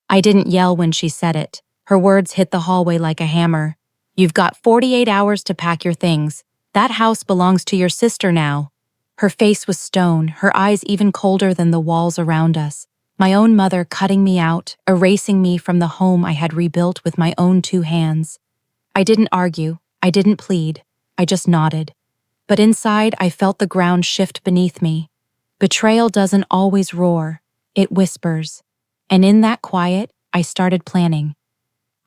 I didn't yell when she said it. Her words hit the hallway like a hammer. You've got 48 hours to pack your things. That house belongs to your sister now. Her face was stone, her eyes even colder than the walls around us. My own mother cutting me out, erasing me from the home I had rebuilt with my own 2 hands. I didn't argue, I didn't plead, I just nodded. But inside I felt the ground shift beneath me. Betrayal doesn't always roar, it whispers. And in that quiet, I started planning.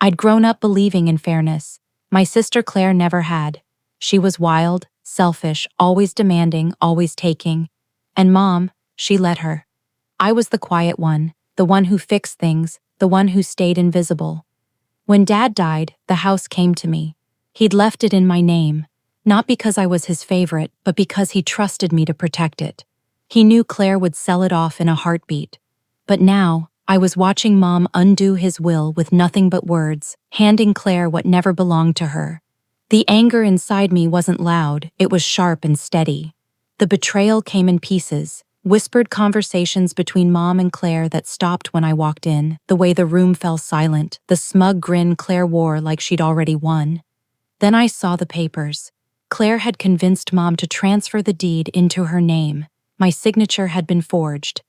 I'd grown up believing in fairness. My sister Claire never had. She was wild, selfish, always demanding, always taking. And Mom, she let her. I was the quiet one, the one who fixed things, the one who stayed invisible. When Dad died, the house came to me. He'd left it in my name, not because I was his favorite, but because he trusted me to protect it. He knew Claire would sell it off in a heartbeat. But now, I was watching Mom undo his will with nothing but words, handing Claire what never belonged to her. The anger inside me wasn't loud, it was sharp and steady. The betrayal came in pieces, whispered conversations between Mom and Claire that stopped when I walked in, the way the room fell silent, the smug grin Claire wore like she'd already won. Then I saw the papers. Claire had convinced Mom to transfer the deed into her name. My signature had been forged.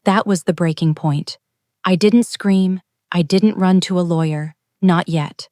That was the breaking point. I didn't scream, I didn't run to a lawyer, not yet.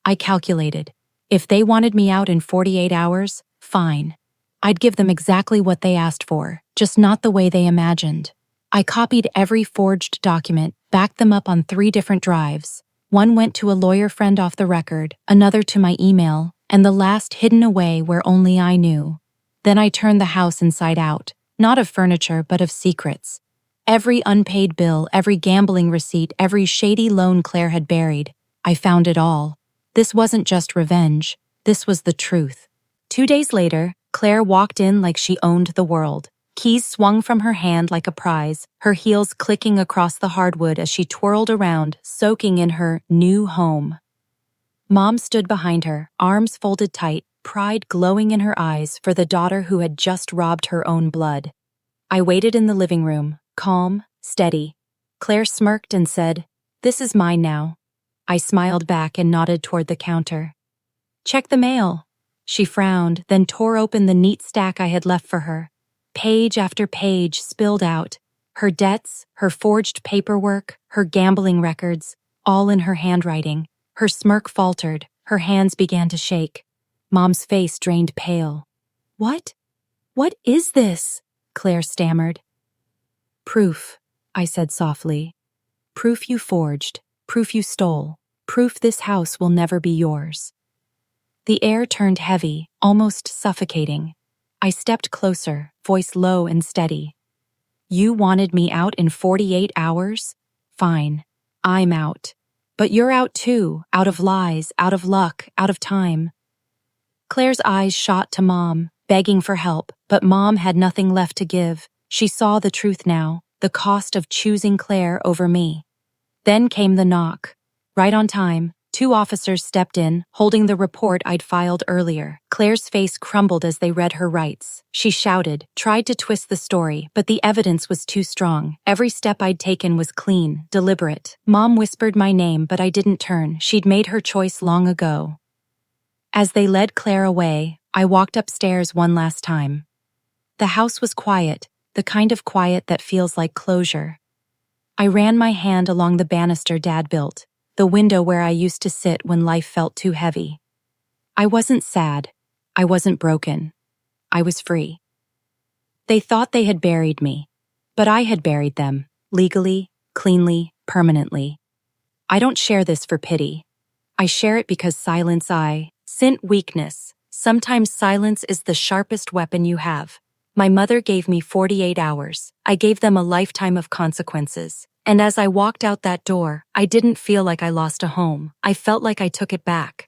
I calculated. If they wanted me out in 48 hours, fine. I'd give them exactly what they asked for, just not the way they imagined. I copied every forged document, backed them up on 3 different drives. One went to a lawyer friend off the record, another to my email, and the last hidden away where only I knew. Then I turned the house inside out, not of furniture but of secrets. Every unpaid bill, every gambling receipt, every shady loan Claire had buried, I found it all. This wasn't just revenge, this was the truth. 2 days later, Claire walked in like she owned the world. Keys swung from her hand like a prize, her heels clicking across the hardwood as she twirled around, soaking in her new home. Mom stood behind her, arms folded tight, pride glowing in her eyes for the daughter who had just robbed her own blood. I waited in the living room, calm, steady. Claire smirked and said, "This is mine now." I smiled back and nodded toward the counter. "Check the mail." She frowned, then tore open the neat stack I had left for her. Page after page spilled out. Her debts, her forged paperwork, her gambling records, all in her handwriting. Her smirk faltered, her hands began to shake. Mom's face drained pale. "What? What is this?" Claire stammered. "Proof," I said softly. "Proof you forged, proof you stole, proof this house will never be yours." The air turned heavy, almost suffocating. I stepped closer, voice low and steady. "You wanted me out in 48 hours? Fine, I'm out. But you're out too, out of lies, out of luck, out of time." Claire's eyes shot to Mom, begging for help, but Mom had nothing left to give. She saw the truth now, the cost of choosing Claire over me. Then came the knock. Right on time, 2 officers stepped in, holding the report I'd filed earlier. Claire's face crumbled as they read her rights. She shouted, tried to twist the story, but the evidence was too strong. Every step I'd taken was clean, deliberate. Mom whispered my name, but I didn't turn. She'd made her choice long ago. As they led Claire away, I walked upstairs one last time. The house was quiet, the kind of quiet that feels like closure. I ran my hand along the banister Dad built, the window where I used to sit when life felt too heavy. I wasn't sad. I wasn't broken. I was free. They thought they had buried me, but I had buried them, legally, cleanly, permanently. I don't share this for pity. I share it because silence scent weakness. Sometimes silence is the sharpest weapon you have. My mother gave me 48 hours. I gave them a lifetime of consequences. And as I walked out that door, I didn't feel like I lost a home. I felt like I took it back.